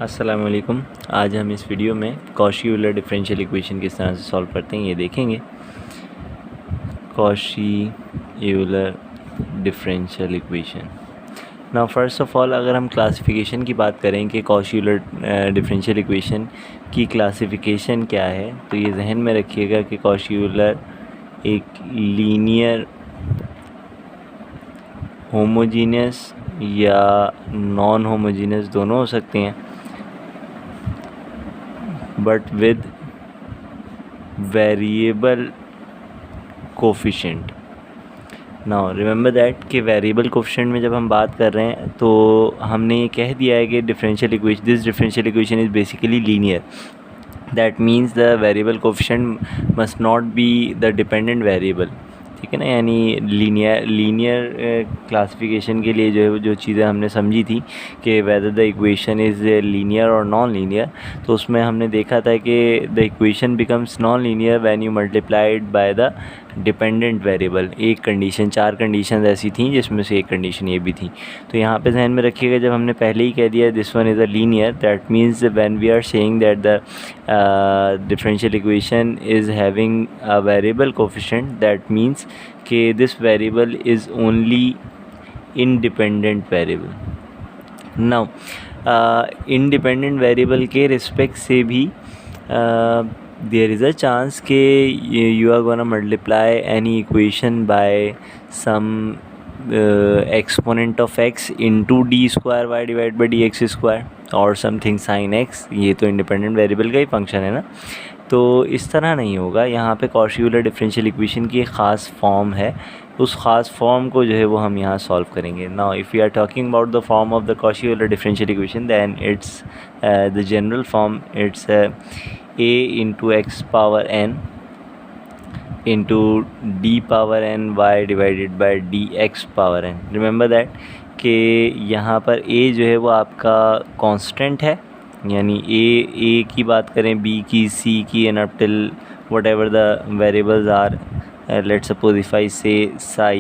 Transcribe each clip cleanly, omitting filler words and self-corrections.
अस्सलाम वालेकुम। आज हम इस वीडियो में कॉशी-यूलर डिफरेंशियल इक्वेशन किस तरह से सॉल्व करते हैं ये देखेंगे। Cauchy-Euler differential equation. Now first of all अगर हम क्लासिफिकेशन की बात करें कि कॉशी-यूलर डिफरेंशियल इक्वेशन की क्लासिफिकेशन क्या है, तो ये जहन में रखिएगा कि कॉशी-यूलर एक लीनियर, होमोजीनियस या नॉन होमोजीनियस दोनों हो सकते हैं, but with variable coefficient. Now remember that कि वेरिएबल कोफिशिएंट में जब हम बात कर रहे हैं तो हमने ये कह दिया है कि this differential equation is basically linear. That means the variable coefficient must not be the dependent variable, ठीक है ना। यानी लीनियर क्लासिफिकेशन के लिए जो चीज़ें हमने समझी थी कि whether the equation is linear और नॉन लीनियर, तो उसमें हमने देखा था कि the equation becomes non linear when you multiplied by the dependent variable. एक कंडीशन, 4 कंडीशन ऐसी थी जिसमें से एक कंडीशन ये भी थी। तो यहाँ पे ध्यान में रखिएगा, जब हमने पहले ही कह दिया this one is a linear, that means when we are saying that the differential equation is having a variable coefficient, that means कि this variable is only independent variable. Now independent variable के respect से भी there is a chance कि you are gonna multiply any equation by some exponent of x into d square y divided by dx square और something sin x। ये तो independent variable का ही function है ना, तो इस तरह नहीं होगा। यहाँ पे कॉशी-यूलर डिफरेंशियल इक्वेशन की एक ख़ास फॉर्म है, उस ख़ास फॉर्म को जो है वो हम यहाँ सॉल्व करेंगे। Now if you are talking about the form of the Cauchy Euler differential equation, then it's the general form, it's a into x power n into d power n y divided by dx power n। Remember that कि यहाँ पर a जो है वो आपका constant है, यानी a की बात करें, b की, c की, end up till whatever the variables are. Let's suppose if I say psi,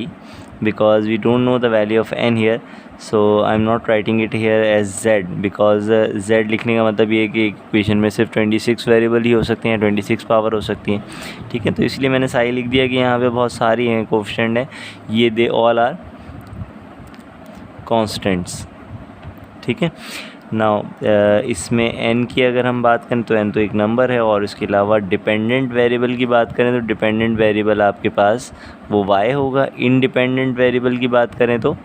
because we don't know the value of n here, so I'm not writing it here as z, because z लिखने का मतलब ये है कि equation में सिर्फ 26 variable ही हो सकते हैं, 26 पावर हो सकती हैं, ठीक है। तो इसलिए मैंने साई लिख दिया कि यहाँ पे बहुत सारी हैं कोफिशिएंट हैं, ये दे ऑल आर कॉन्स्टेंट्स, ठीक है। नाउ इसमें n की अगर हम बात करें तो n तो एक नंबर है, और इसके अलावा डिपेंडेंट वेरिएबल की बात करें तो डिपेंडेंट वेरिएबल आपके पास वो y होगा। इंडिपेंडेंट वेरिएबल की बात करें तो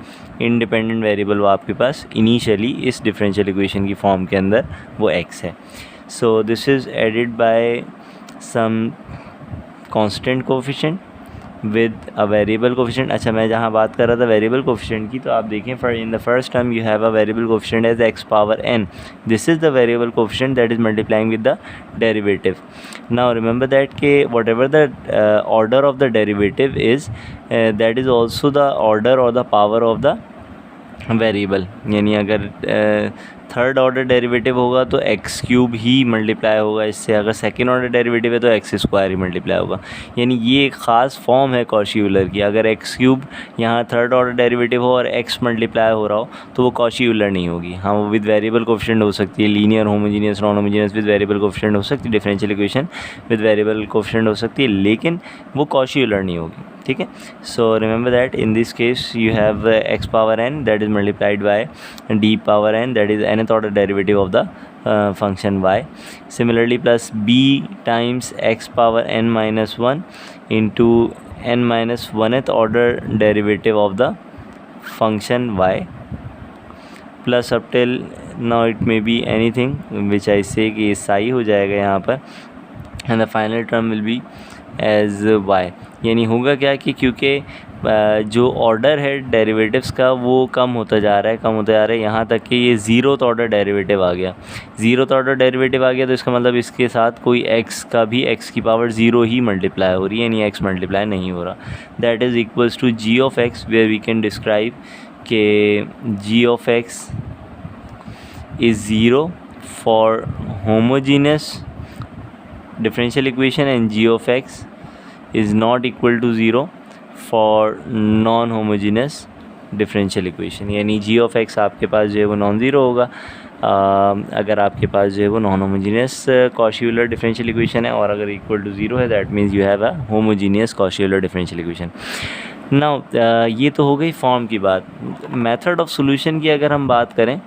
इंडिपेंडेंट वेरिएबल वो आपके पास इनिशियली इस डिफरेंशियल इक्वेशन की फॉर्म के अंदर वो x है। So this is added by some constant coefficient with a variable coefficient. अच्छा, मैं जहाँ बात कर रहा था वेरिएबल कोफिशिएंट की, तो आप देखें for in the first term you have a variable coefficient as x power n। This is the variable coefficient that is multiplying with the derivative. Now remember that कि whatever the order of the derivative is, that is also the order और the power of the variable. यानी अगर third order derivative होगा तो x cube ही multiply होगा इससे, अगर second order derivative है तो एक्स स्क्वायर ही मल्टीप्लाई होगा। यानी ये एक ख़ास फॉर्म है कॉशी-यूलर की। अगर एक्स क्यूब यहाँ थर्ड ऑर्डर डेरिवेटिव हो और एक्स मल्टीप्लाई हो रहा हो तो वो कॉशी-यूलर नहीं होगी। हाँ, वो विद वेरिएबल कोफिशिएंट हो सकती है, linear, homogeneous, non homogeneous with variable coefficient हो सकती है, differential equation with variable coefficient हो सकती है, लेकिन वो कॉशी-यूलर नहीं होगी, ठीक है। So remember that in this case you have x power n that is multiplied by d power n that is nth order derivative of the function y। Similarly plus b times x power n minus 1 into n minus 1th order derivative of the function y plus up till now it may be anything which I say कि ये psi हो जाएगा यहाँ पर, and the final term will be as y। यानी होगा क्या कि क्योंकि जो ऑर्डर है डेरिवेटिव्स का वो कम होता जा रहा है यहाँ तक कि ये ज़ीरोथ ऑर्डर डेरिवेटिव आ गया। ज़ीरोथ ऑर्डर डेरिवेटिव आ गया तो इसका मतलब इसके साथ कोई x का भी x की पावर 0 ही मल्टीप्लाई हो रही है, यानी x मल्टीप्लाई नहीं हो रहा। That is equals to g of x, where we can describe के g of x is 0 for homogeneous differential equation and g of x is not equal to 0 for non homogeneous differential equation. यानी g of x आपके पास जो है वो non zero होगा अगर आपके पास जो है वो non homogeneous Cauchy Euler differential equation है, और अगर इक्वल टू 0 है that means you have a homogeneous Cauchy Euler differential equation. Now ये तो हो गई फॉर्म की बात। मेथड ऑफ सॉल्यूशन की अगर हम बात करें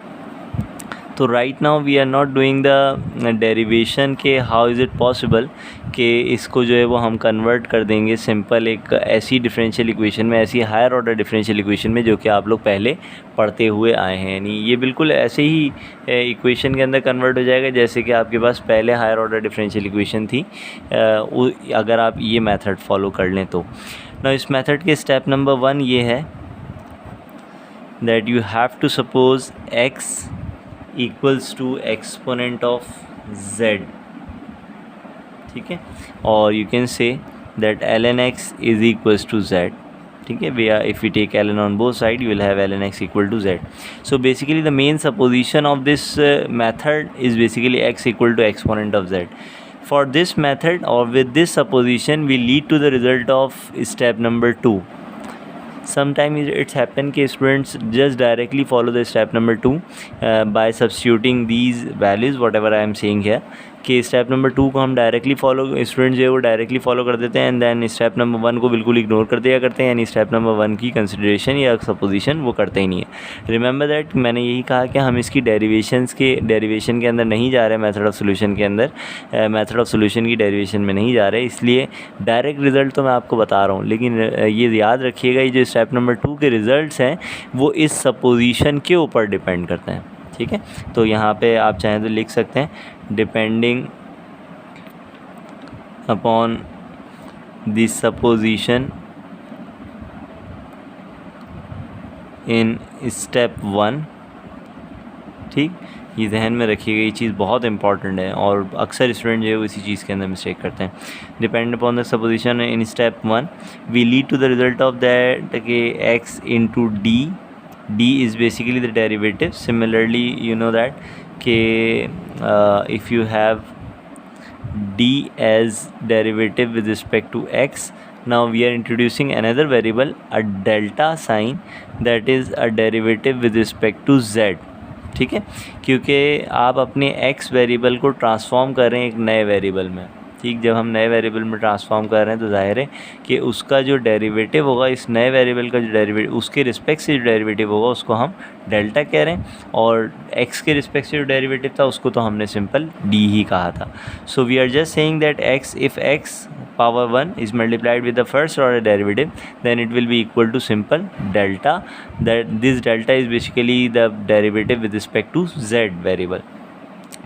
तो right now we are not doing the derivation के हाउ इज़ इट पॉसिबल कि इसको जो है वो हम कन्वर्ट कर देंगे सिंपल एक ऐसी डिफरेंशियल इक्वेशन में, ऐसी हायर ऑर्डर डिफरेंशियल इक्वेशन में जो कि आप लोग पहले पढ़ते हुए आए हैं। यानी ये बिल्कुल ऐसे ही इक्वेशन के अंदर कन्वर्ट हो जाएगा जैसे कि आपके पास पहले हायर ऑर्डर डिफरेंशियल इक्वेशन थी, अगर आप ये मेथड फॉलो कर लें तो। ना इस मेथड के स्टेप नंबर 1 ये है that you have to suppose x equals to exponent of z, ठीक है, और you can say that ln x is equals to z, ठीक है भैया। If you take ln on both side you will have ln x equal to z. So basically the main supposition of this method is basically x equal to exponent of z. For this method or with this supposition we lead to the result of step number 2. Sometimes it's happen कि students just directly follow the step number 2 by substituting these values whatever I am saying here, कि step number 2 को हम directly follow, student जो है वो directly follow कर देते हैं एंड देन स्टेप नंबर 1 को बिल्कुल इग्नोर कर दिया करते हैं, यानी स्टेप नंबर 1 की कंसिडरेशन या सपोजिशन वो करते ही नहीं है। रिमेंबर दैट मैंने यही कहा कि हम इसकी डेरिवेशन के अंदर नहीं जा रहे, मेथड ऑफ सोल्यूशन के अंदर, मेथड ऑफ सोल्यूशन की डेरिवेशन में नहीं जा रहे, इसलिए डायरेक्ट रिजल्ट तो मैं आपको बता रहा हूँ, लेकिन ये याद रखिएगा ये जो स्टेप नंबर 2 के रिजल्ट्स हैं वो इस सपोजिशन के ऊपर डिपेंड करते हैं, ठीक है। तो यहाँ पे आप चाहें तो लिख सकते हैं depending upon this supposition in step 1, ठीक। ये जहन में रखिएगा, ये चीज़ बहुत इंपॉर्टेंट है और अक्सर स्टूडेंट जो है वो इसी चीज़ के अंदर मिस्टेक करते हैं। Depend upon the supposition in step 1 we lead to the result of that कि x into d is basically the derivative. Similarly you know that if you have d as derivative with respect to x, now we are introducing another variable, a delta sign, that is a derivative with respect to z, ठीक है, क्योंकि आप अपने x variable को transform कर रहे हैं एक नए वेरिएबल में, ठीक। जब हम नए वेरिएबल में ट्रांसफॉर्म कर रहे हैं तो जाहिर है कि उसका जो डेरिवेटिव होगा, इस नए वेरिएबल का जो डेरिवेटिव उसके रिस्पेक्ट से जो डेरिवेटिव होगा उसको हम डेल्टा कह रहे हैं, और x के रिस्पेक्ट से जो डेरिवेटिव था उसको तो हमने सिंपल d ही कहा था। So we are just saying that x, if x power 1 is multiplied with the first order derivative, then it will be equal to simple delta, that this delta is basically the derivative with respect to z variable.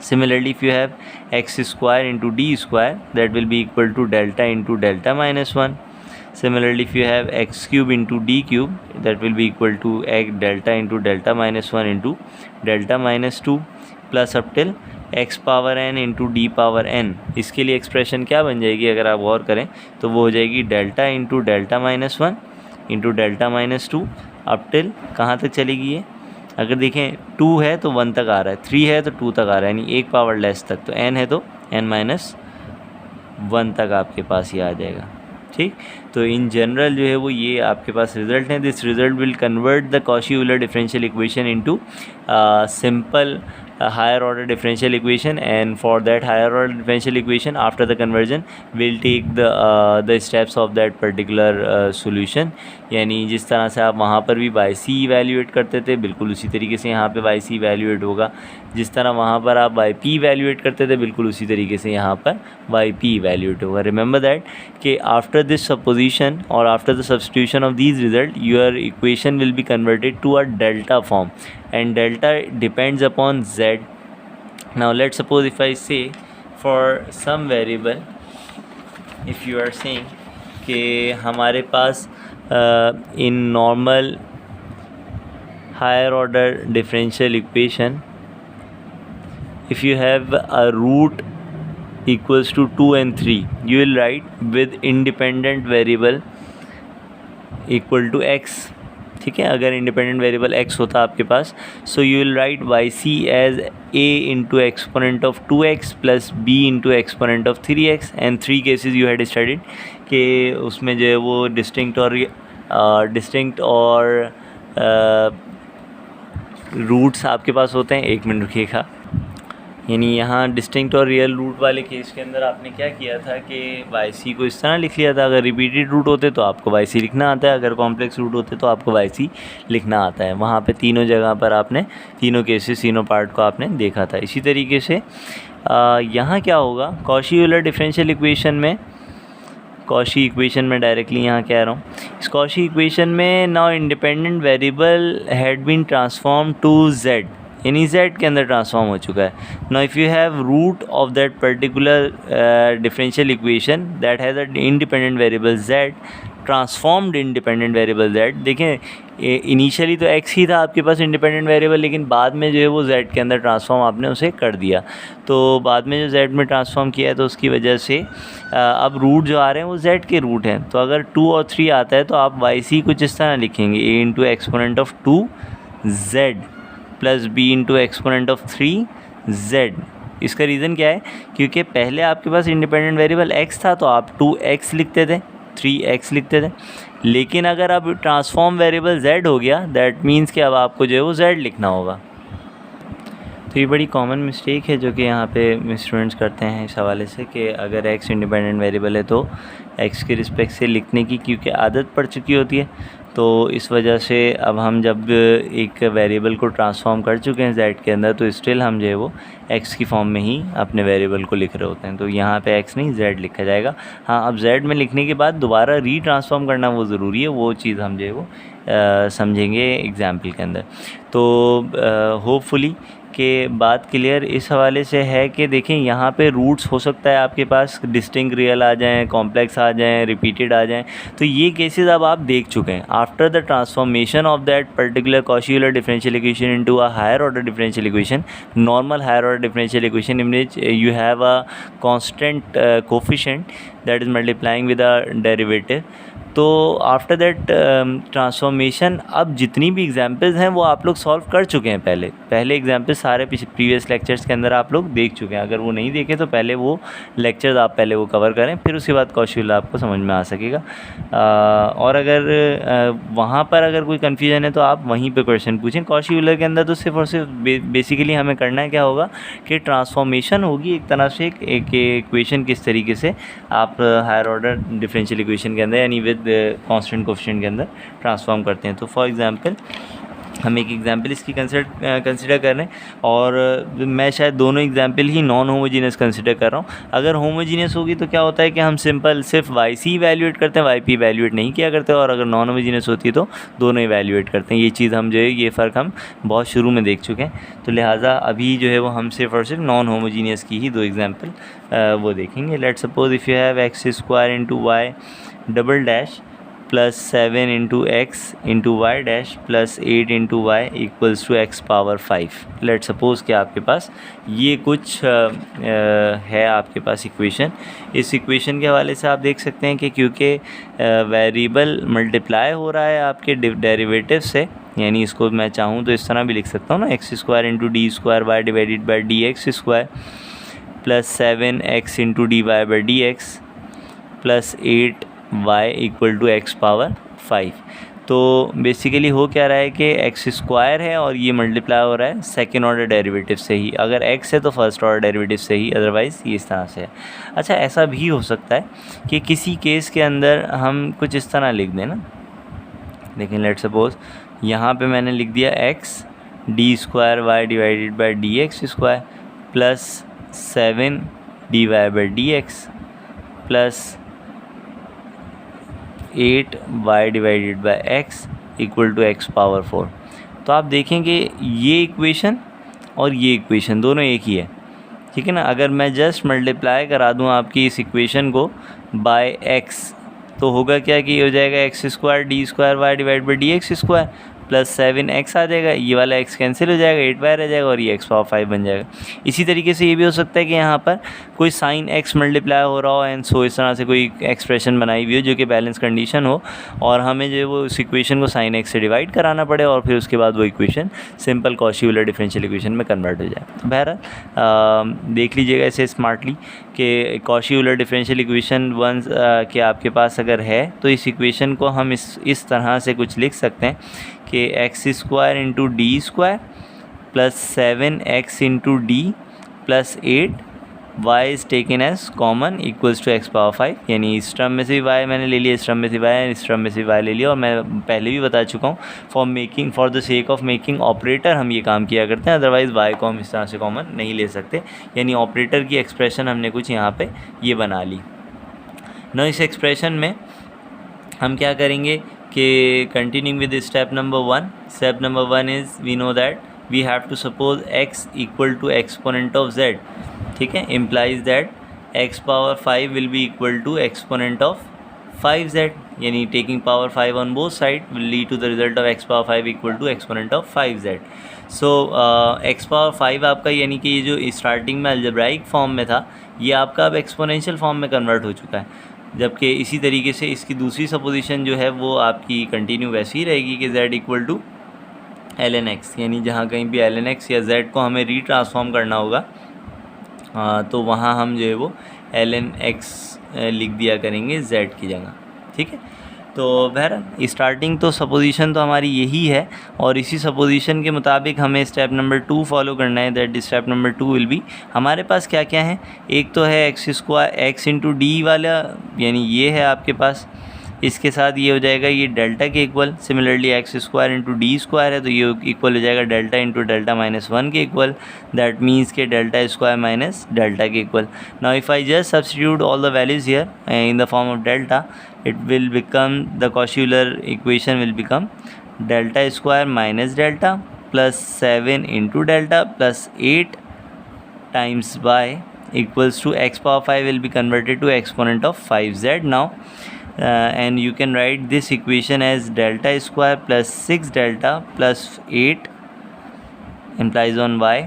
Similarly if you have x square into d square, that will be equal to delta into delta minus 1. Similarly if you have x cube into d cube, that will be equal to delta into delta minus 1 into delta minus 2 plus up till x power n into D power n। इसके लिए expression क्या बन जाएगी अगर आप गौर करें तो वो हो जाएगी delta into delta minus 1 into delta minus 2 up till कहाँ तक चलेगी ये, अगर देखें 2 है तो 1 तक आ रहा है, 3 है तो 2 तक आ रहा है, यानी एक पावर लेस तक, तो n है तो n माइनस 1 तक आपके पास ये आ जाएगा, ठीक। तो इन जनरल जो है वो ये आपके पास रिजल्ट है। This result will convert the Cauchy Euler differential equation into simple higher order differential equation, and for that higher order differential equation after the conversion we'll take the steps of that particular solution। यानी जिस तरह से आप वहाँ पर भी by C evaluate करते थे बिल्कुल उसी तरीके से यहाँ पे बाई सी इवैल्यूएट होगा, जिस तरह वहाँ पर आप बाई पी इवैल्यूएट करते थे बिल्कुल उसी तरीके से यहाँ पर बाई पी इवैल्यूएट होगा। रिमेंबर दैट कि आफ्टर दिस सपोजिशन और after the substitution of these result your equation will be converted to a delta form, and delta depends upon z. Now let's suppose if I say for some variable, if you are saying कि हमारे पास in normal higher order differential equation if you have a root equals to 2 and 3, you will write with independent variable equal to x, ठीक है। अगर independent variable x होता आपके पास, so you will write y c as a into exponent of 2x plus b into exponent of 3x, and 3 cases you had studied कि उसमें जो है वो डिस्टिंक्ट और रूट्स आपके पास होते हैं, 1 मिनट रुकिएगा। यानी यहाँ डिस्टिंक्ट और रियल रूट वाले केस के अंदर आपने क्या किया था कि YC को इस तरह लिख लिया था। अगर रिपीटेड रूट होते तो आपको YC लिखना आता है, अगर कॉम्प्लेक्स रूट होते तो आपको YC लिखना आता है। वहाँ पे तीनों जगह पर आपने तीनों केसेस, तीनों पार्ट को आपने देखा था। इसी तरीके से यहाँ क्या होगा, कॉशी-यूलर डिफरेंशियल इक्वेशन में, कॉशी इक्वेशन में डायरेक्टली यहाँ कह रहा हूँ, इस कॉशी इक्वेशन में now independent variable had been transform to Z, यानी Z के अंदर ट्रांसफॉर्म हो चुका है। Now if you have root of that particular differential equation that has a independent variable Z, transformed independent variable Z, देखें initially तो X ही था आपके पास इंडिपेंडेंट वेरिएबल, लेकिन बाद में जो है वो Z के अंदर ट्रांसफॉर्म आपने उसे कर दिया। तो बाद में जो Z में ट्रांसफॉर्म किया है तो उसकी वजह से अब रूट जो आ रहे हैं वो Z के रूट हैं। तो अगर 2 और 3 आता है तो आप YC कुछ इस तरह लिखेंगे, A into exponent of 2Z plus B into exponent of 3Z। इसका रीज़न क्या है, क्योंकि पहले आपके पास इंडिपेंडेंट वेरिएबल X था तो आप 2X लिखते थे, 3X लिखते थे, लेकिन अगर अब ट्रांसफॉर्म वेरिएबल Z हो गया दैट मीन्स कि अब आपको जो है वो Z लिखना होगा। तो ये बड़ी कॉमन मिस्टेक है जो कि यहाँ पे स्टूडेंट्स करते हैं इस हवाले से कि अगर X इंडिपेंडेंट वेरिएबल है तो X के रिस्पेक्ट से लिखने की क्योंकि आदत पड़ चुकी होती है, तो इस वजह से अब हम जब एक वेरिएबल को ट्रांसफॉर्म कर चुके हैं Z के अंदर तो स्टिल हम जो है वो X की फॉर्म में ही अपने वेरिएबल को लिख रहे होते हैं। तो यहाँ पे X नहीं Z लिखा जाएगा। हाँ, अब Z में लिखने के बाद दोबारा रीट्रांसफॉर्म करना वो ज़रूरी है, वो चीज़ हम जो है वो समझेंगे एग्जाम्पल के अंदर। तो होपफुली कि बात क्लियर इस हवाले से है कि देखें यहाँ पे रूट्स हो सकता है आपके पास डिस्टिंक्ट रियल आ जाएं, कॉम्प्लेक्स आ जाएं, रिपीटेड आ जाएं, तो ये केसेस अब आप देख चुके हैं। After the transformation of that particular Cauchy Euler differential equation into a higher order differential equation, normal higher order differential equation in which you have a constant coefficient that is multiplying with a derivative. तो after that transformation अब जितनी भी examples हैं वो आप लोग solve कर चुके हैं। पहले एग्जांपल्स सारे प्रीवियस लेक्चर्स के अंदर आप लोग देख चुके हैं। अगर वो नहीं देखे तो पहले वो लेक्चर्स आप पहले वो कवर करें, फिर उसके बाद कौशल आपको समझ में आ सकेगा। और अगर वहाँ पर अगर कोई कन्फ्यूजन है तो आप वहीं पे क्वेश्चन पूछें। कौशल के अंदर तो सिर्फ और सिर्फ बेसिकली हमें करना है क्या होगा कि ट्रांसफॉर्मेशन होगी एक तरह से एक इक्वेशन किस तरीके से आप हायर ऑर्डर डिफरेंशियल इक्वेशन के अंदर यानी विद कांस्टेंट कोएफिशिएंट के अंदर ट्रांसफॉर्म करते हैं। तो फॉर एग्जांपल हम एक एग्जांपल इसकी कंसिडर कर रहे हैं और मैं शायद दोनों एग्जांपल ही नॉन होमोजीनियस कंसिडर कर रहा हूँ। अगर होमोजीनियस होगी तो क्या होता है कि हम सिंपल सिर्फ YC इवैल्यूएट करते हैं, YP इवैल्यूएट नहीं किया करते, और अगर नॉन होमोजीनियस होती है तो दोनों इवैल्यूएट करते हैं। ये चीज़ हम जो है ये फ़र्क हम बहुत शुरू में देख चुके हैं। तो लिहाजा अभी जो है वो हम सिर्फ और सिर्फ नॉन होमोजीनियस की ही दो एग्जाम्पल वो देखेंगे। Let suppose if you have x² into Y double dash plus 7 into X into Y dash plus 8 into Y equals to x power 5। Let suppose कि आपके पास ये कुछ है आपके पास इक्वेशन। इस इक्वेशन के हवाले से आप देख सकते हैं कि क्योंकि वेरिएबल मल्टीप्लाई हो रहा है आपके डेरिवेटिव से, यानी इसको मैं चाहूँ तो इस तरह भी लिख सकता हूँ ना, x² into d² y divided by dx² plus 7x into dy by dx plus 8y equal to x power 5। तो बेसिकली हो क्या रहा है कि x² है और ये मल्टीप्लाई हो रहा है सेकेंड ऑर्डर डेरिवेटिव से ही। अगर x है तो फर्स्ट ऑर्डर डेरिवेटिव से ही, अदरवाइज़ ये इस तरह से है। अच्छा, ऐसा भी हो सकता है कि किसी केस के अंदर हम कुछ इस तरह लिख दें ना, लेकिन लेट सपोज यहाँ पे मैंने लिख दिया x d² y divided by dx² plus 7 dy by dx plus 8y divided by x equal to x power 4। तो आप देखेंगे ये इक्वेशन और ये इक्वेशन दोनों एक ही है, ठीक है ना। अगर मैं जस्ट मल्टीप्लाई करा दूँ आपकी इस इक्वेशन को बाय x तो होगा क्या कि हो जाएगा x² d² y divide by dx² plus 7x आ जाएगा, ये वाला x कैंसिल हो जाएगा, 8y रह जाएगा और ये x पावर 5 बन जाएगा। इसी तरीके से ये भी हो सकता है कि यहाँ पर कोई साइन x मल्टीप्लाई हो रहा हो एंड सो इस तरह से कोई एक्सप्रेशन बनाई हुई हो जो कि बैलेंस कंडीशन हो और हमें जो है वो उस इक्वेशन को साइन x से डिवाइड कराना पड़े और फिर उसके बाद वो equation simple Cauchy-Euler differential equation में कन्वर्ट हो जाए। तो बहरहाल देख लीजिएगा इसे स्मार्टली कि कॉशी-यूलर डिफरेंशियल इक्वेशन वंस के आपके पास अगर है तो इस इक्वेशन को हम इस तरह से कुछ लिख सकते हैं कि x² into d² plus 7x into D plus 8 y is taken as common equals to x power 5, यानी इस टर्म में से भी y मैंने ले लिया, इस टर्म में से y, इस टर्म में से y ले लिया। और मैं पहले भी बता चुका हूँ for the sake of making operator हम ये काम किया करते हैं, अदरवाइज़ y को हम इस तरह से कॉमन नहीं ले सकते, यानी ऑपरेटर की एक्सप्रेशन हमने कुछ यहाँ पे ये बना ली। ना इस एक्सप्रेशन में हम क्या करेंगे कि continuing with step number 1 is we know that we have to suppose x equal to exponent of z, ठीक है, implies that x power 5 will be equal to exponent of 5z, यानी taking power 5 on both side will lead to the result of x power 5 equal to exponent of 5z। So x power 5 आपका, यानी कि ये जो starting में algebraic form में था, ये आपका अब एक्सपोनेंशियल फॉर्म में कन्वर्ट हो चुका है, जबकि इसी तरीके से इसकी दूसरी सपोजिशन जो है वो आपकी कंटिन्यू वैसी ही रहेगी कि z equal to ln x, यानी जहाँ कहीं भी ln x या z को हमें रीट्रांसफॉर्म करना होगा तो वहाँ हम जो है वो ln x लिख दिया करेंगे z की जगह, ठीक है। तो बहरहाल स्टार्टिंग तो सपोजिशन तो हमारी यही है, और इसी सपोजिशन के मुताबिक हमें स्टेप नंबर 2 फॉलो करना है। That step number 2 will B, हमारे पास क्या क्या है, एक तो है x इंटू डी वाला, यानी ये है आपके पास, इसके साथ ये हो जाएगा ये डेल्टा के equal. Similarly x² into D square है तो ये इक्वल हो जाएगा डेल्टा इंटू डेल्टा -1 के इक्वल, दैट मीन्स के डेल्टा स्क्वायर माइनस डेल्टा के equal. Now if I just substitute all the values here in the form of delta, it will become, the Cauchy-Euler equation will become delta square minus delta plus 7 into delta plus 8 times y equals to x power 5 will be converted to exponent of 5z now, and you can write this equation as delta square plus 6 delta plus 8 implies on y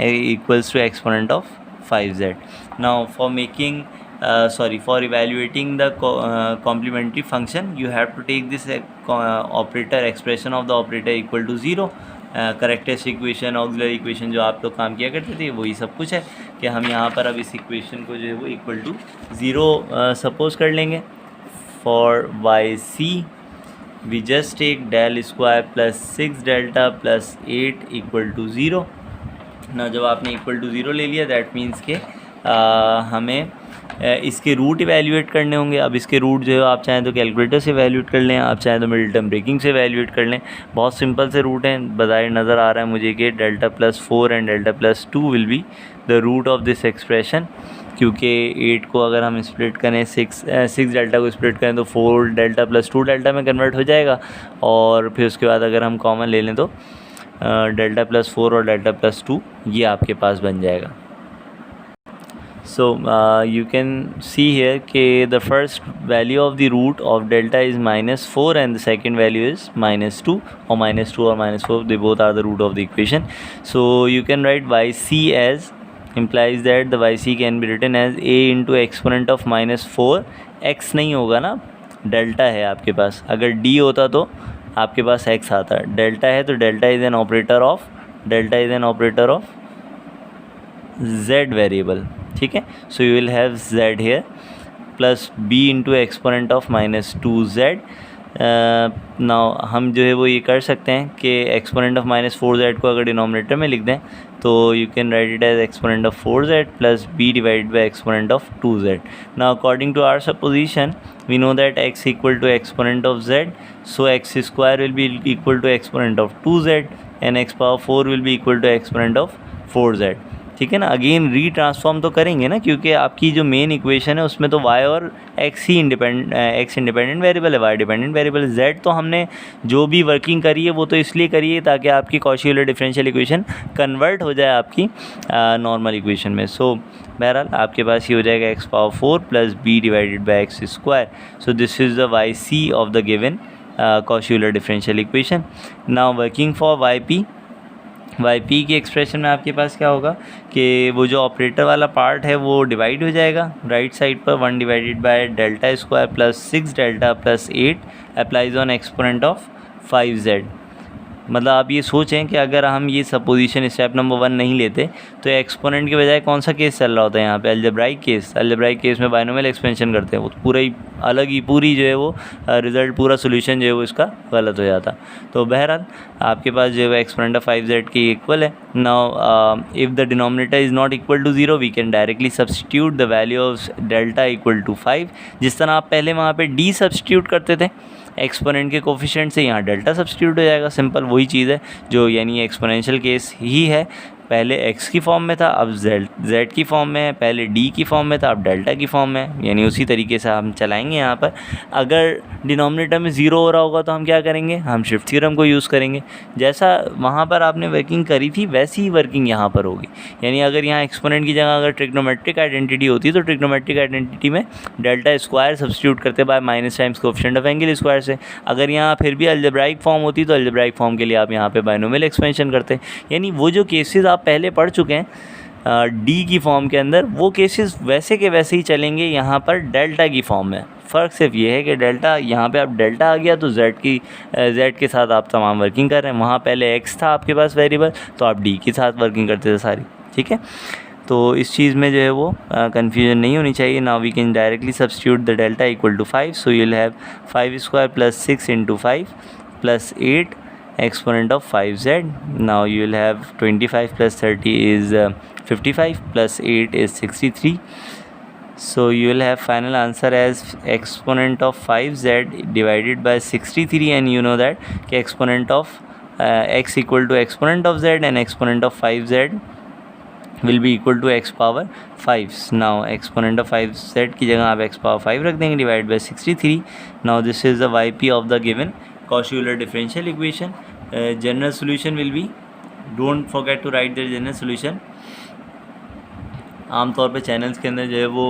equals to exponent of 5z. Now for making for evaluating the complementary function, you have to take this operator expression of the operator equal to 0. Characteristic equation, auxiliary equation जो आप लोग काम किया करते थे वही सब कुछ है कि हम यहाँ पर अब इस इक्वेशन को जो है वो इक्वल टू 0 सपोज कर लेंगे। For Y C we just take del square plus 6 delta plus 8 equal to 0 ना। जब आपने इक्वल टू 0 ले लिया दैट मीन्स के हमें इसके रूट इवैल्यूएट करने होंगे। अब इसके रूट जो है आप चाहें तो कैलकुलेटर से इवैल्यूएट कर लें, आप चाहें तो मिडिल टर्म ब्रेकिंग से इवैल्यूएट कर लें। बहुत सिंपल से रूट हैं, बज़ाहिर नज़र आ रहा है मुझे कि delta plus 4 and delta plus 2 will be the root of this expression, क्योंकि 8 को अगर हम स्प्लिट करें 6 डेल्टा को स्प्लिट करें तो 4 डेल्टा प्लस 2 डेल्टा में कन्वर्ट हो जाएगा, और फिर उसके बाद अगर हम कॉमन ले लें तो डेल्टा प्लस 4 और डेल्टा प्लस 2 ये आपके पास बन जाएगा। So you can see here कि the first value of the root of delta is -4 and the second value is -2 or -2 or -4, they both are the root of the equation. So you can write yc as, implies that the yc can be written as a into exponent of -4, x नहीं होगा ना, delta है आपके पास, अगर d होता तो आपके पास x आता, डेल्टा है तो delta is an operator of z variable, ठीक है। सो you will have z here plus b into exponent of -2z। Now हम जो है वो ये कर सकते हैं कि एक्सपोनेंट ऑफ -4z को अगर डिनोमिनेटर में लिख दें तो you can write it as exponent of 4z plus b divided by exponent of 2z। Now according to our supposition we know that x equal to exponent of z, so x square will be equal to exponent of 2z and x power 4 will be equal to exponent of 4z, ठीक है ना। Again रीट्रांसफॉर्म तो करेंगे ना, क्योंकि आपकी जो main equation है उसमें तो y और x ही x इंडिपेंडेंट वेरिएबल है, y डिपेंडेंट वेरिएबल है। z तो हमने जो भी वर्किंग करी है वो तो इसलिए करी है ताकि आपकी कॉशी-यूलर डिफरेंशियल इक्वेशन कन्वर्ट हो जाए आपकी नॉर्मल इक्वेशन में। सो बहरहाल आपके पास ये हो जाएगा x power 4 plus b divided by X square. So this is the Y C of the given Cauchy Euler differential equation. Now working for Y P की एक्सप्रेशन में आपके पास क्या होगा कि वो जो ऑपरेटर वाला पार्ट है वो डिवाइड हो जाएगा राइट साइड पर, 1 divided by delta square plus 6 delta plus 8 applies on exponent of 5z। मतलब आप ये सोचें कि अगर हम ये सपोजिशन स्टेप नंबर 1 नहीं लेते तो एक्सपोनेंट के बजाय कौन सा केस चल रहा होता है यहाँ पे, अलजेब्राइक केस में बाइनोमियल एक्सपेंशन करते हैं, वो तो पूरा ही अलग ही पूरी जो है वो रिज़ल्ट, पूरा सोल्यूशन जो है वो इसका गलत हो जाता। तो बहरहाल आपके पास जो है वो एक्सपोनेंट ऑफ 5z की इक्वल है। Now if the denominator is not equal to 0 we can directly substitute the value of delta equal to 5। जिस तरह आप पहले वहाँ पे d सब्सटीट्यूट करते थे एक्सपोनेंट के कोफिशिएंट से, यहाँ डेल्टा सब्सटीट्यूट हो जाएगा। सिंपल वही चीज़ है जो यानी एक्सपोनेंशियल केस ही है। पहले x की फॉर्म में था, अब z की फॉर्म में है। पहले d की फॉर्म में था, अब डेल्टा की फॉर्म में है। यानी उसी तरीके से हम चलाएंगे यहाँ पर। अगर डिनोमिनेटर में 0 हो रहा होगा तो हम क्या करेंगे, हम शिफ्ट थ्योरम को यूज़ करेंगे। जैसा वहाँ पर आपने वर्किंग करी थी वैसी ही वर्किंग यहाँ पर होगी। यानी अगर यहाँ एक्सपोनेंट की जगह अगर ट्रिग्नोमेट्रिक आइडेंटिटी होती तो ट्रिग्नोमेट्रिक आइडेंटिटी में डेल्टा स्क्वायर सब्सटीट्यूट करते bye minus times coefficient of angle square से। अगर यहाँ फिर भी अलजेब्राइक फॉर्म होती तो अलजेब्राइक फॉर्म के लिए आप यहाँ पे बायनोमियल एक्सपेंशन करते। यानी वो जो केसेस आप पहले पढ़ चुके हैं डी की फॉर्म के अंदर, वो केसेस वैसे के वैसे ही चलेंगे यहाँ पर डेल्टा की फॉर्म में। फ़र्क सिर्फ ये है कि डेल्टा यहाँ पे अब डेल्टा आ गया तो जेड के साथ आप तमाम वर्किंग कर रहे हैं। वहाँ पहले एक्स था आपके पास वेरिएबल, तो आप डी के साथ वर्किंग करते थे सारी। ठीक है, तो इस चीज़ में जो है वो कन्फ्यूजन नहीं होनी चाहिए। Now we can directly substitute the delta equal to 5, so you will have 5 square plus 6 into 5 plus 8 exponent of 5z. Now you will have 25 plus 30 is 55 plus 8 is 63. So you will have final answer as exponent of 5z divided by 63, and you know that exponent of x equal to exponent of z and exponent of 5z will be equal to x power 5. Now exponent of 5z की जगह आप x power 5 रख देंगे divided by 63. Now this is the yp of the given Cauchy-Euler differential equation. General solution will be, don't forget to write the general solution. आमतौर पे channels के अंदर जो है वो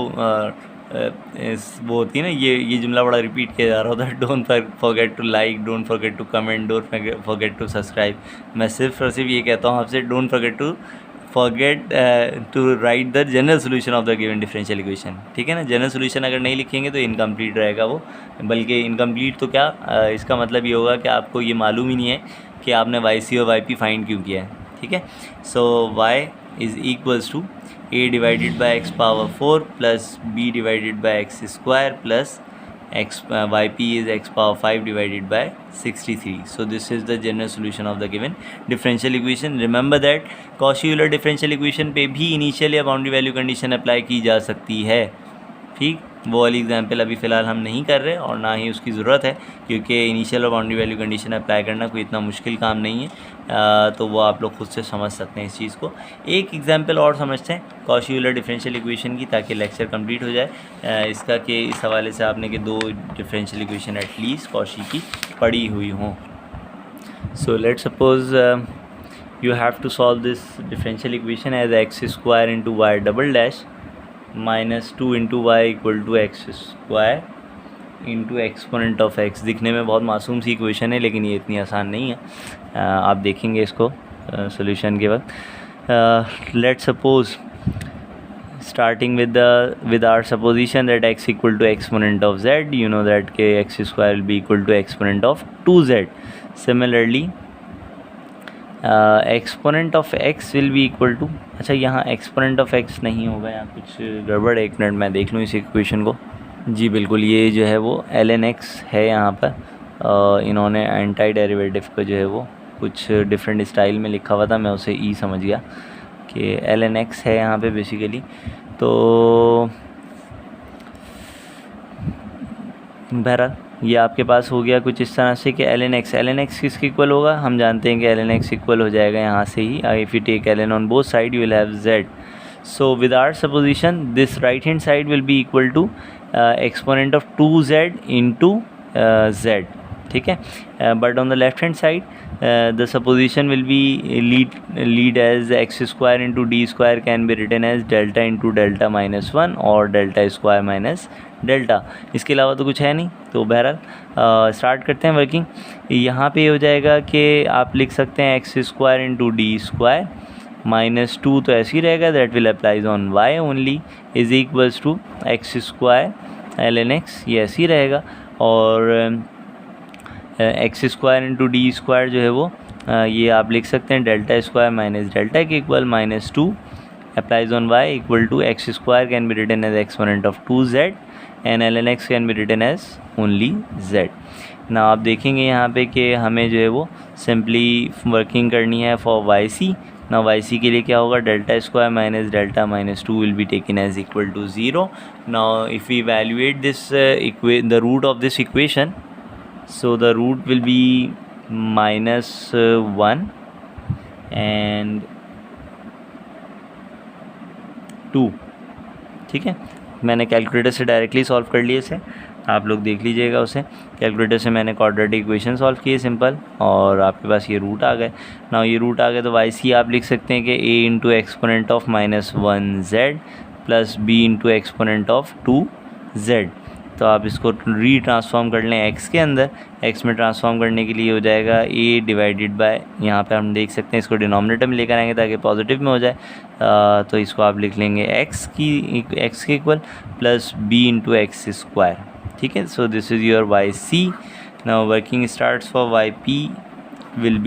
वो होती है ना, ये जुमला बड़ा रिपीट किया जा रहा होता है, don't forget to like, don't forget to comment, don't forget to subscribe. मैं सिर्फ और सिर्फ ये कहता हूँ आपसे, don't forget to write the general solution of the given differential equation. ठीक है ना, जनरल सोल्यूशन अगर नहीं लिखेंगे तो इनकम्प्लीट रहेगा वो, बल्कि इनकम्प्लीट तो क्या इसका मतलब ये होगा कि आपको ये मालूम ही नहीं है कि आपने YC और YP फाइंड क्यों किया है। ठीक है, so y is equals to a divided by x power 4 plus b divided by x square plus yp is x power 5 divided by 63. So this is the general solution of the given differential equation. Remember that Cauchy-Euler differential equation पे भी initial या boundary value condition apply की जा सकती है। ठीक, वो वाली एग्जाम्पल अभी फ़िलहाल हम नहीं कर रहे और ना ही उसकी ज़रूरत है, क्योंकि इनिशियल और बाउंड्री वैल्यू कंडीशन अप्लाई करना कोई इतना मुश्किल काम नहीं है। तो वो आप लोग खुद से समझ सकते हैं इस चीज़ को। एक एग्जाम्पल और समझते हैं Cauchy-Euler डिफरेंशियल इक्वेशन की, ताकि लेक्चर कंप्लीट हो जाए इसका कि इस हवाले से आपने कि 2 डिफरेंशियल इक्वेशन एटलीस्ट कॉशी की पढ़ी हुई हों। So let's suppose you have to solve this differential equation as x square into y double dash minus 2 into y equal to x square into exponent of x। दिखने में बहुत मासूम सी equation है, लेकिन ये इतनी आसान नहीं है। आप देखेंगे इसको सॉल्यूशन के वक्त। Let's suppose starting with our supposition that x equal to exponent of z, you know that k x square will be equal to exponent of 2z. Similarly exponent of x will be equal to, अच्छा यहाँ exponent of x नहीं होगा, यहाँ कुछ गड़बड़ है, एक minute मैं देख लूँ इस इक्वेशन को। जी बिल्कुल, ये जो है वो ln x है यहाँ पर। इन्होंने एंटी डेरिवेटिव को जो है वो कुछ डिफरेंट स्टाइल में लिखा हुआ था, मैं उसे ई समझ गया कि ln x है यहाँ पे बेसिकली। तो बहरहाल ये आपके पास हो गया कुछ इस तरह से कि ln x किसके इक्वल होगा, हम जानते हैं कि ln x इक्वल हो जाएगा यहाँ से ही, if you take ln on both side you will have z। So with our supposition this right hand side will be equal to exponent of 2z into z। ठीक है, but on the left hand side the supposition will be lead as x square into d square can be written as delta into delta minus 1 और delta square minus delta। इसके अलावा तो कुछ है नहीं। तो बहरहाल स्टार्ट करते हैं वर्किंग। यहाँ पे हो जाएगा कि आप लिख सकते हैं x square into D square minus 2, तो ऐसे ही रहेगा, that will applies on y only, is equals to X square ln x, ये ऐसे ही रहेगा। और X square into D square जो है वो ये आप लिख सकते हैं डेल्टा स्क्वायर माइनस डेल्टा के equal minus 2 applies on y equal to x square can be written as exponent of 2z and ln x can be written as only z. ना आप देखेंगे यहाँ पे कि हमें जो है वो सिंपली वर्किंग करनी है फॉर वाई सी. ना वाई सी के लिए क्या होगा, delta square minus delta minus 2 will be taken as equal to 0. Now if we evaluate this the root of this equation, so the root will be -1 and 2. ठीक है, मैंने calculator से directly solve कर लिए इसे, आप लोग देख लीजिएगा उसे. कैलकुलेटर से मैंने क्वाड्रेटिक इक्वेशन सॉल्व किए सिंपल, और आपके पास ये रूट आ गए. ना ये रूट आ गए तो वाई सी आप लिख सकते हैं कि a into exponent of -1z plus b into exponent of 2z. तो आप इसको री ट्रांसफॉर्म कर लें x के अंदर. x में ट्रांसफॉर्म करने के लिए हो जाएगा a डिवाइडेड बाय, यहाँ पे हम देख सकते हैं इसको डिनोमिनेटर में लेकर आएंगे ताकि पॉजिटिव में हो जाए. तो इसको आप लिख लेंगे x के equal plus b into X square. ठीक है, so this is your Y C. Now working starts for Y P will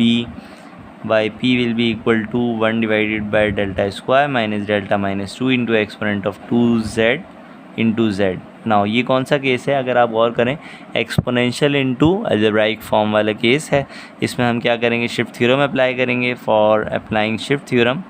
be equal to 1 divided by delta square minus delta minus 2 into exponent of 2z into z. Now ये कौन सा case है, अगर आप गौर करें, exponential into algebraic form वाला case है. इसमें हम क्या करेंगे, शिफ्ट थ्योरम अप्लाई करेंगे. For applying shift theorem,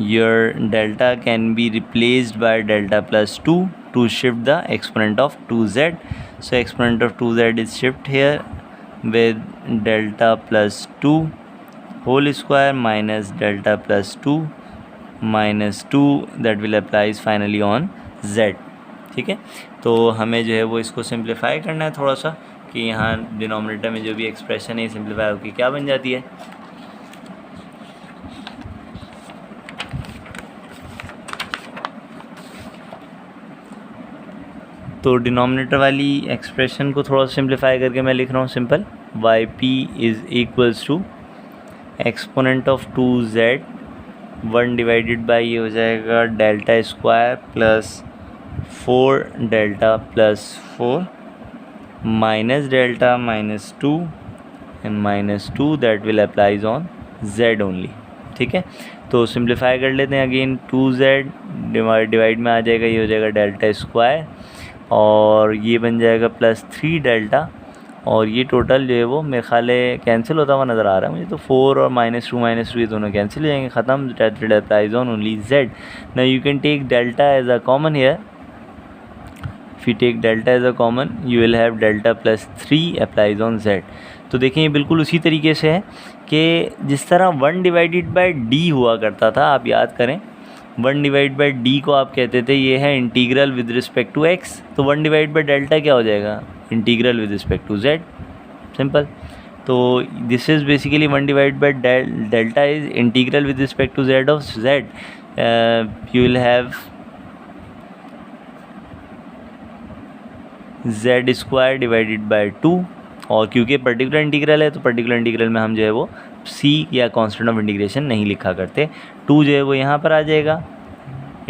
your delta can be replaced by delta plus 2 to shift the exponent of 2z. So exponent of 2z is shift here with delta plus 2 whole square minus delta plus 2 minus 2 that will applies finally on z. ठीक है, तो हमें जो है वो इसको simplify करना है थोड़ा सा, कि यहाँ डिनोमिनेटर में जो भी एक्सप्रेशन है सिंप्लीफाई होकर क्या बन जाती है. तो डिनोमिनेटर वाली एक्सप्रेशन को थोड़ा सिंप्लीफाई करके मैं लिख रहा हूँ simple, Y P is equals to exponent of 2z 1 divided by ये हो जाएगा delta square plus 4 delta plus 4 minus delta minus 2 and minus 2 that will applies on z only. ठीक है, तो सिंप्लीफाई कर लेते हैं अगेन. 2z डिवाइड में आ जाएगा, ये हो जाएगा डेल्टा स्क्वायर, और ये बन जाएगा प्लस 3 डेल्टा, और ये टोटल जो है वो मेरे ख्याल है कैंसिल होता हुआ नज़र आ रहा है मुझे. तो 4 और -2 ये दोनों कैंसिल हो जाएंगे, ख़त्म. That applies on only z. Now you can take delta as a common here. If you take delta as a common you will have delta plus 3 applies on z. तो देखें ये बिल्कुल उसी तरीके से है कि जिस तरह 1 डिवाइडेड बाय d हुआ करता था, आप याद करें 1 डिवाइड बाई डी को आप कहते थे ये है integral with respect to x. तो 1 डिवाइड बाई डेल्टा क्या हो जाएगा, integral with respect to z. Simple. तो this is basically 1 divide by delta is integral with respect to z of z. You will have z square divided by 2, और क्योंकि particular integral है तो particular integral में हम जो है वो c या कांस्टेंट ऑफ इंटीग्रेशन नहीं लिखा करते. 2 जो है वो यहाँ पर आ जाएगा,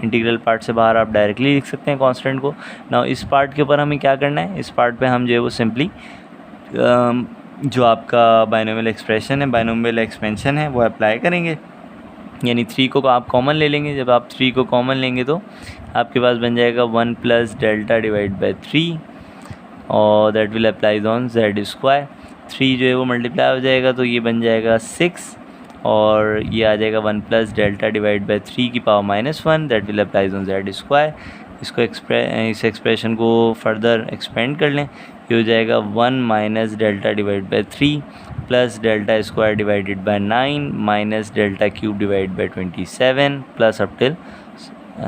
इंटीग्रल पार्ट से बाहर आप डायरेक्टली लिख सकते हैं कांस्टेंट को. नाउ इस पार्ट के ऊपर हमें क्या करना है, इस पार्ट पे हम जो है वो सिंपली जो आपका बाइनोमियल एक्सप्रेशन है, बाइनोमियल एक्सपेंशन है, वो अप्लाई करेंगे. यानी 3 को आप कॉमन ले लेंगे. जब आप 3 को कॉमन लेंगे तो आपके पास बन जाएगा 1 प्लस डेल्टा डिवाइड बाई 3, और that will applies on z square. 3 जो है वो मल्टीप्लाई हो जाएगा तो ये बन जाएगा 6, और ये आ जाएगा 1 प्लस डेल्टा डिवाइड बाई 3 की power -1 that will applies on z square. इसको इस एक्सप्रेशन को फर्दर एक्सपेंड कर लें. ये हो जाएगा 1 minus delta divide by 3 plus delta square divided by 9 minus delta cube divide by 27 plus up till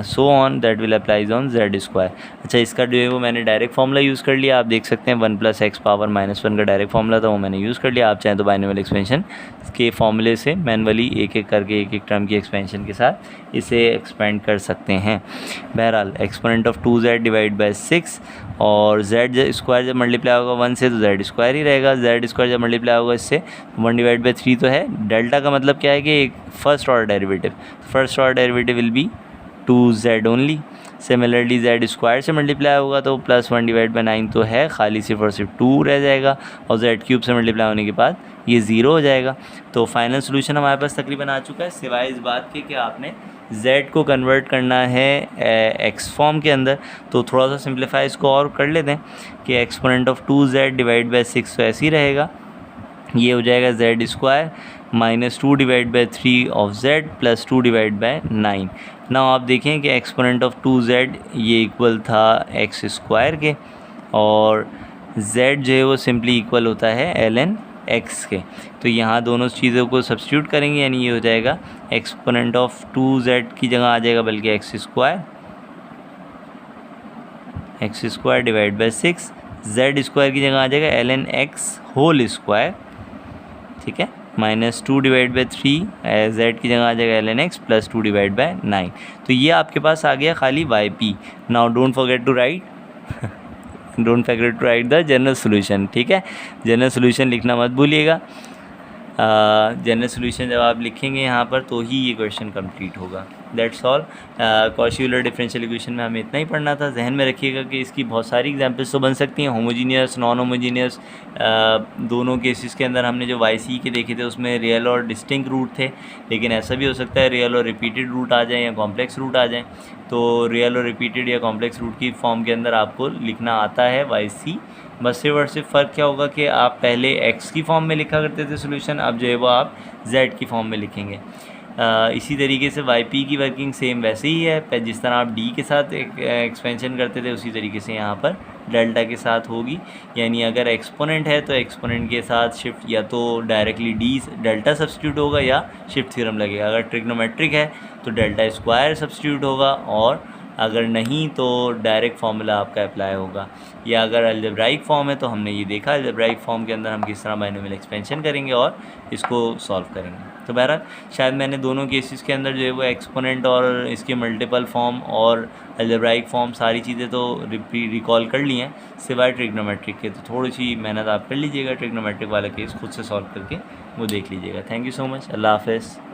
so on that will applies on z square. अच्छा, इसका जो है वो मैंने डायरेक्ट फार्मूला यूज़ कर लिया. आप देख सकते हैं 1 प्लस एक्स पावर -1 का डायरेक्ट फार्मूला था, वो मैंने यूज़ कर लिया. आप चाहें तो बाइनोमियल एक्सपेंशन के फार्मूले से मैनुअली एक एक करके एक एक टर्म की एक्सपेंशन के साथ इसे एक्सपेंड कर सकते हैं. बहरहाल exponent of 2z divide by 6, और z स्क्वायर जब मल्टीप्लाई होगा 1 से तो z स्क्वायर ही रहेगा. z स्क्वायर जब मल्टीप्लाई होगा इससे 1 डिवाइड बाई 3 तो है. डेल्टा का मतलब क्या है कि एक first order derivative. First order derivative will be 2z only. Similarly Z square से मल्टीप्लाई होगा तो +1/9 तो है, खाली सिर्फ और सिर्फ 2 रह जाएगा, और जेड क्यूब से मल्टीप्लाई होने के बाद ये 0 हो जाएगा। तो फाइनल सोल्यूशन हमारे पास तकरीबन आ चुका है, सिवाय इस बात के कि आपने z को कन्वर्ट करना है एक्स फॉर्म के अंदर। तो थोड़ा सा सिंप्लीफाई इसको और कर लेते हैं कि exponent of 2z divide by 6 तो ऐसे ही रहेगा, ये हो जाएगा Z square -2/3 of z plus 2/9। ना आप देखें कि एक्सपोनेंट ऑफ 2z ये इक्वल था एक्स स्क्वायर के, और z जो है वो सिंपली इक्वल होता है ln x के। तो यहाँ दोनों चीज़ों को सब्स्टिट्यूट करेंगे, यानी ये हो जाएगा एक्सपोनेंट ऑफ 2z की जगह आ जाएगा बल्कि x square divide by 6, Z square की जगह आ जाएगा ln x होल स्क्वायर, ठीक है, -2/3 z की जगह आ जाएगा ln x प्लस 2/9। तो ये आपके पास आ गया खाली yp। Now don't forget to write the general solution, ठीक है, जनरल सोल्यूशन लिखना मत भूलिएगा। जनरल सोल्यूशन जब आप लिखेंगे यहाँ पर तो ही ये क्वेश्चन कंप्लीट होगा। That's all. Cauchy-Euler differential equation में हमें इतना ही पढ़ना था। जहन में रखिएगा कि इसकी बहुत सारी एग्जांपल्स तो बन सकती हैं, होमोजीनियस, नॉन होमोजीनियस। दोनों केसेस के अंदर हमने जो YC के देखे थे उसमें रियल और डिस्टिंक्ट रूट थे, लेकिन ऐसा भी हो सकता है रियल और रिपीटेड रूट आ जाएँ या कॉम्प्लेक्स रूट आ जाएँ। तो रियल और रिपीटेड या कॉम्प्लेक्स रूट की फॉर्म के अंदर आपको लिखना आता है YC। बस सिर्फ और सिर्फ फ़र्क क्या होगा कि आप पहले x की फॉर्म में लिखा करते थे सोल्यूशन, अब जो है वो आप z की फॉर्म में लिखेंगे। इसी तरीके से yp की वर्किंग सेम वैसे ही है, जिस तरह आप d के साथ एक्सपेंशन करते थे उसी तरीके से यहाँ पर डेल्टा के साथ होगी। यानी अगर एक्सपोनेंट है तो एक्सपोनेंट के साथ शिफ्ट या तो डायरेक्टली डेल्टा सब्स्टिट्यूट होगा या शिफ्ट थ्योरम लगेगा। अगर ट्रिग्नोमेट्रिक है तो डेल्टा स्क्वायर सब्स्टिट्यूट होगा, और अगर नहीं तो डायरेक्ट फार्मूला आपका अप्लाई होगा। या अगर अलजेब्राइक फॉर्म है तो हमने ये देखा अलजेब्राइक फॉर्म के अंदर हम किस तरह बाइनोमियल एक्सपेंशन करेंगे और इसको सॉल्व करेंगे। तो बहरहाल शायद मैंने दोनों केसेस के अंदर जो है वो एक्सपोनेंट और इसके मल्टीपल फॉर्म और अलजेब्राइक फॉर्म सारी चीज़ें तो रिकॉल कर ली हैं, सिवाय ट्रिग्नोमेट्रिक के। तो थोड़ी सी मेहनत आप कर लीजिएगा, ट्रिग्नोमेट्रिक वाला केस खुद से सॉल्व करके वो देख लीजिएगा। Thank you so much. अल्लाह हाफ़िज़।